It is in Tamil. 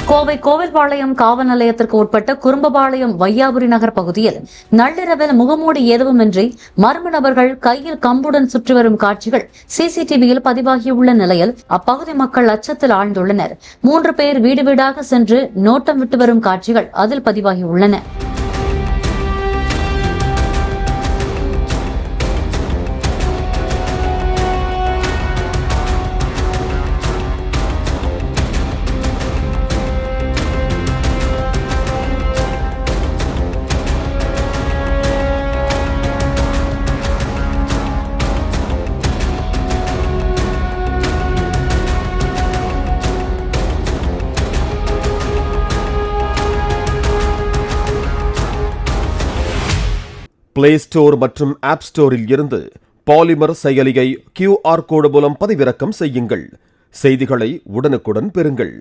கோவை கோவில்பாளையம் காவல் நிலையத்திற்கு உட்பட்ட குறும்பபாளையம் வையாபுரி நகர் பகுதியில் நள்ளிரவில் முகமூடி எதுவுமின்றி மர்ம நபர்கள் கையில் கம்புடன் சுற்றி வரும் காட்சிகள் சிசிடிவியில் பதிவாகியுள்ள நிலையில் அப்பகுதி மக்கள் அச்சத்தில் ஆழ்ந்துள்ளனர். 3 பேர் வீடு வீடாக சென்று நோட்டம் விட்டு வரும் காட்சிகள் அதில் பதிவாகியுள்ளன. பிளே ஸ்டோர் மற்றும் ஆப் ஸ்டோரில் இருந்து பாலிமர் செயலியை QR கோடு மூலம் பதிவிறக்கம் செய்யுங்கள். செய்திகளை உடனுக்குடன் பெறுங்கள்.